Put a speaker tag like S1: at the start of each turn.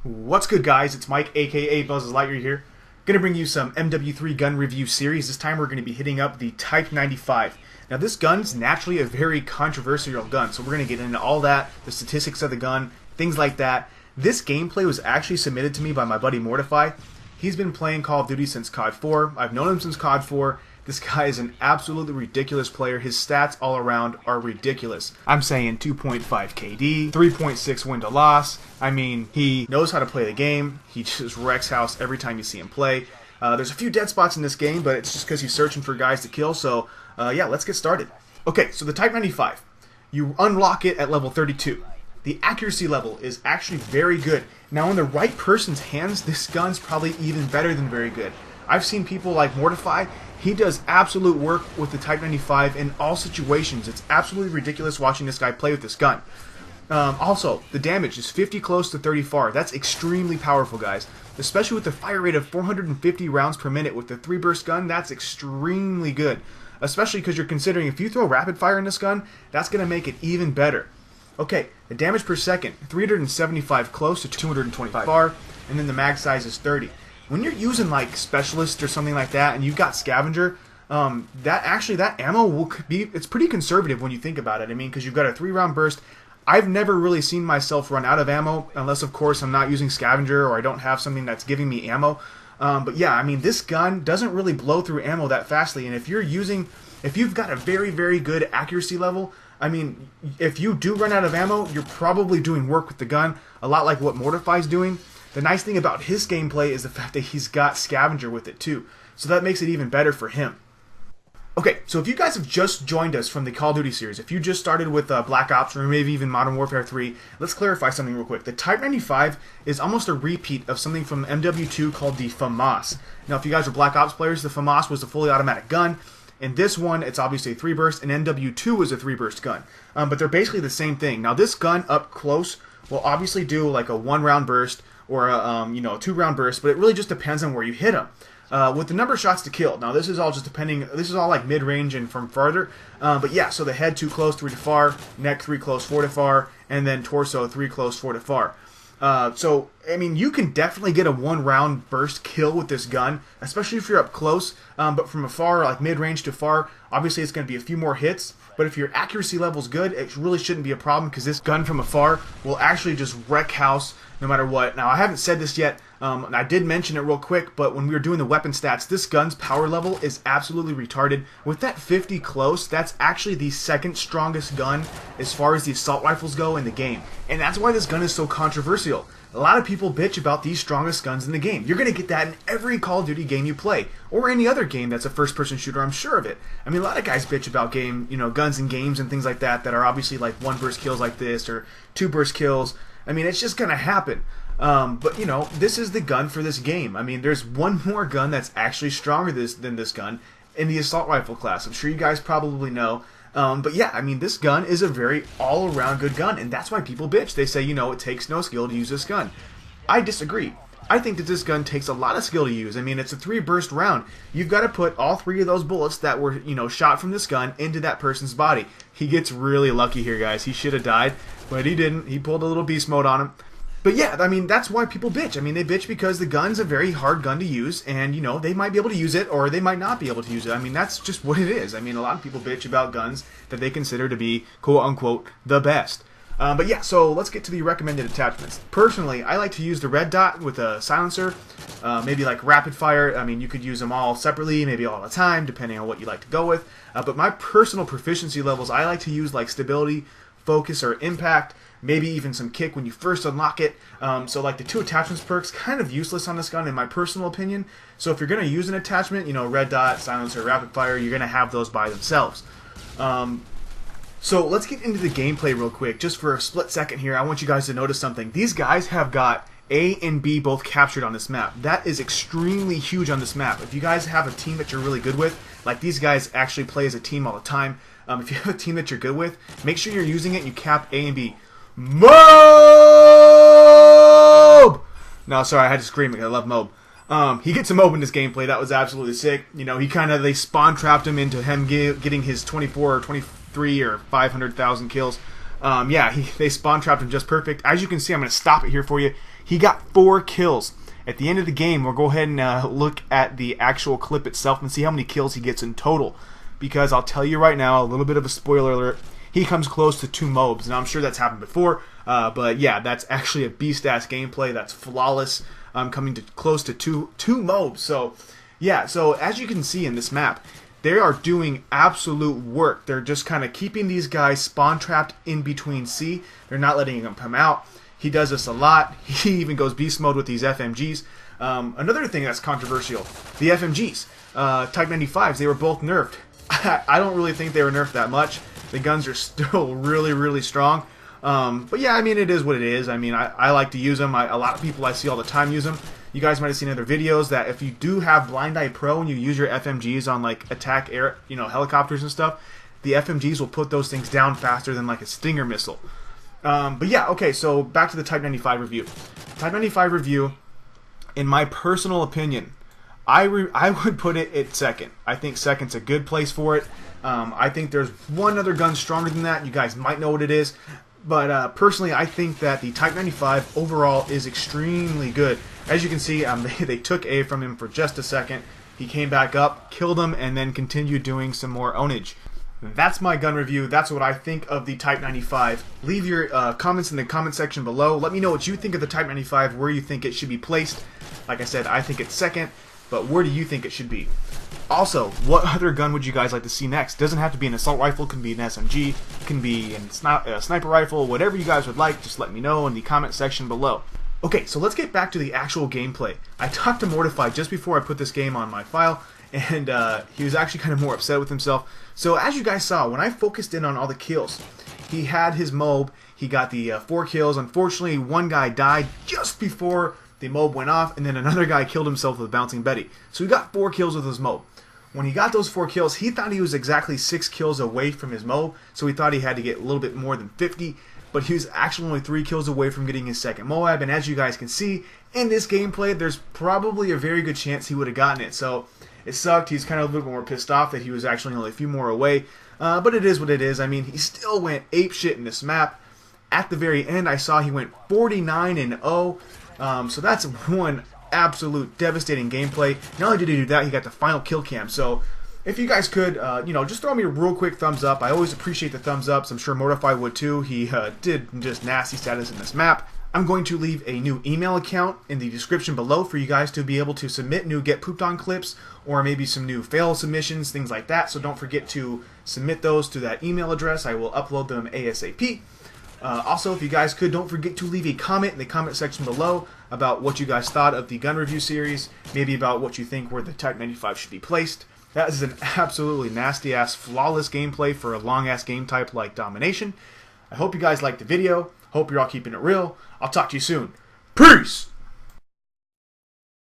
S1: What's good, guys? It's Mike, aka Buzz's Lightyear here. Gonna bring you some MW3 gun review series. This time we're gonna be hitting up the Type 95. Now this gun's naturally a very controversial gun, so we're gonna get into all that, the statistics of the gun, things like that. This gameplay was actually submitted to me by my buddy m.o.a.b. He's been playing Call of Duty since COD 4. I've known him since COD 4. This guy is an absolutely ridiculous player. His stats all around are ridiculous. I'm saying 2.5 KD, 3.6 win to loss. I mean, he knows how to play the game. He just wrecks house every time you see him play. There's a few dead spots in this game, but it's just because he's searching for guys to kill. So, yeah, let's get started. Okay, so the Type 95. You unlock it at level 32. The accuracy level is actually very good. Now, in the right person's hands, this gun's probably even better than very good. I've seen people like Mortify. He does absolute work with the Type 95 in all situations. It's absolutely ridiculous watching this guy play with this gun. Also, the damage is 50 close to 30 far. That's extremely powerful, guys. Especially with the fire rate of 450 rounds per minute with the 3-burst gun, that's extremely good. Especially because you're considering if you throw rapid fire in this gun, that's going to make it even better. Okay, the damage per second, 375 close to 225 far, and then the mag size is 30. When you're using like Specialist or something like that, and you've got Scavenger, that ammo will be, it's pretty conservative when you think about it. I mean, because you've got a 3-round burst. I've never really seen myself run out of ammo, unless of course I'm not using Scavenger or I don't have something that's giving me ammo. But yeah, I mean, this gun doesn't really blow through ammo that fastly, and if you've got a very, very good accuracy level, I mean, if you do run out of ammo, you're probably doing work with the gun, a lot like what Mortify's doing. The nice thing about his gameplay is the fact that he's got Scavenger with it too, so that makes it even better for him. Okay, so if you guys have just joined us from the Call of Duty series, if you just started with Black Ops or maybe even Modern Warfare 3, let's clarify something real quick. The Type 95 is almost a repeat of something from MW2 called the m.o.a.b. Now, if you guys are Black Ops players, the m.o.a.b. was a fully automatic gun. In this one, it's obviously a 3-burst, and MW2 was a 3-burst gun. But they're basically the same thing. Now, this gun up close will obviously do like a 1-round burst or a 2-round burst, but it really just depends on where you hit them. With the number of shots to kill, now this is all just depending, this is all like mid-range and from farther, but yeah, so the head 2 close, 3 to far, neck 3 close, 4 to far, and then torso 3 close, 4 to far. So, I mean, you can definitely get a 1-round burst kill with this gun, especially if you're up close, but from afar, like mid-range to far, obviously it's going to be a few more hits, but if your accuracy level's good, it really shouldn't be a problem, because this gun from afar will actually just wreck house no matter what. Now, I haven't said this yet, and I did mention it real quick, but when we were doing the weapon stats, this gun's power level is absolutely retarded. With that 50 close, that's actually the second strongest gun as far as the assault rifles go in the game. And that's why this gun is so controversial. A lot of people bitch about these strongest guns in the game. You're going to get that in every Call of Duty game you play, or any other game that's a first-person shooter, I'm sure of it. I mean, a lot of guys bitch about guns in games and things like that that are obviously like 1-burst kills like this, or 2-burst kills. I mean, it's just going to happen. But, this is the gun for this game. I mean, there's one more gun that's actually stronger than this gun in the assault rifle class. I'm sure you guys probably know. But yeah, I mean, this gun is a very all-around good gun, and that's why people bitch. They say, it takes no skill to use this gun. I disagree. I think that this gun takes a lot of skill to use. I mean, it's a 3-burst round. You've got to put all 3 of those bullets that were, shot from this gun into that person's body. He gets really lucky here, guys. He should have died, but he didn't. He pulled a little beast mode on him. But yeah, I mean, that's why people bitch. I mean, they bitch because the gun's a very hard gun to use, and, they might be able to use it, or they might not be able to use it. I mean, that's just what it is. I mean, a lot of people bitch about guns that they consider to be, quote-unquote, the best. But yeah, so let's get to the recommended attachments. Personally, I like to use the red dot with a silencer, maybe like rapid fire. I mean, you could use them all separately, maybe all the time, depending on what you like to go with. But my personal proficiency levels, I like to use like stability, focus, or impact. Maybe even some kick when you first unlock it. So like the 2 attachments perks, kind of useless on this gun in my personal opinion. So if you're going to use an attachment, red dot, silencer, rapid fire, you're going to have those by themselves. So let's get into the gameplay real quick. Just for a split second here, I want you guys to notice something. These guys have got A and B both captured on this map. That is extremely huge on this map. If you guys have a team that you're really good with, like these guys actually play as a team all the time. If you have a team that you're good with, make sure you're using it and you cap A and B. m.o.a.b! No, sorry, I had to scream it. I love m.o.a.b. He gets a m.o.a.b. in this gameplay. That was absolutely sick. They spawn trapped him into him getting his 24 or 23 or 500,000 kills. Yeah, they spawn trapped him just perfect. As you can see, I'm going to stop it here for you. He got 4 kills. At the end of the game, we'll go ahead and look at the actual clip itself and see how many kills he gets in total. Because I'll tell you right now, a little bit of a spoiler alert, he comes close to 2 m.o.a.bs. Now, I'm sure that's happened before, but yeah, that's actually a beast-ass gameplay. That's flawless, coming to close to two m.o.a.bs. So, yeah, so as you can see in this map, they are doing absolute work. They're just kind of keeping these guys spawn-trapped in between C. They're not letting them come out. He does this a lot. He even goes beast mode with these FMGs. Another thing that's controversial, the FMGs. Type 95s, they were both nerfed. I don't really think they were nerfed that much. The guns are still really, really strong. But yeah, I mean, it is what it is. I mean, I like to use them. A lot of people I see all the time use them. You guys might have seen other videos that if you do have Blind Eye Pro and you use your FMGs on like attack air, helicopters and stuff, the FMGs will put those things down faster than like a Stinger missile. But yeah, okay, so back to the Type 95 review. Type 95 review, in my personal opinion, I would put it at second. I think second's a good place for it. I think there's one other gun stronger than that. You guys might know what it is. But personally, I think that the Type 95 overall is extremely good. As you can see, they took A from him for just a second. He came back up, killed him, and then continued doing some more ownage. That's my gun review. That's what I think of the Type 95. Leave your comments in the comment section below. Let me know what you think of the Type 95, where you think it should be placed. Like I said, I think it's second, but where do you think it should be? Also, what other gun would you guys like to see next? Doesn't have to be an assault rifle, can be an SMG, can be a sniper rifle, whatever you guys would like, just let me know in the comment section below. Okay, so let's get back to the actual gameplay. I talked to m.o.a.b just before I put this game on my file, and he was actually kind of more upset with himself. So as you guys saw, when I focused in on all the kills, he had his m.o.a.b, he got the 4 kills. Unfortunately, one guy died just before the m.o.a.b went off, and then another guy killed himself with a bouncing Betty. So he got 4 kills with his m.o.a.b. When he got those 4 kills, he thought he was exactly 6 kills away from his m.o.a.b, so he thought he had to get a little bit more than 50, but he was actually only 3 kills away from getting his second m.o.a.b, and as you guys can see, in this gameplay, there's probably a very good chance he would have gotten it. So it sucked. He's kind of a little bit more pissed off that he was actually only a few more away, but it is what it is. I mean, he still went apeshit in this map. At the very end, I saw he went 49-0, so that's one absolute devastating gameplay. Not only did he do that, he got the final kill cam. So if you guys could, just throw me a real quick thumbs up. I always appreciate the thumbs ups. I'm sure m.o.a.b would too. He did just nasty status in this map. I'm going to leave a new email account in the description below for you guys to be able to submit new Get Pooped On clips, or maybe some new fail submissions, things like that. So don't forget to submit those to that email address. I will upload them ASAP. Also, if you guys could, don't forget to leave a comment in the comment section below about what you guys thought of the gun review series, maybe about what you think where the Type 95 should be placed. That is an absolutely nasty-ass, flawless gameplay for a long-ass game type like Domination. I hope you guys liked the video. Hope you're all keeping it real. I'll talk to you soon. Peace!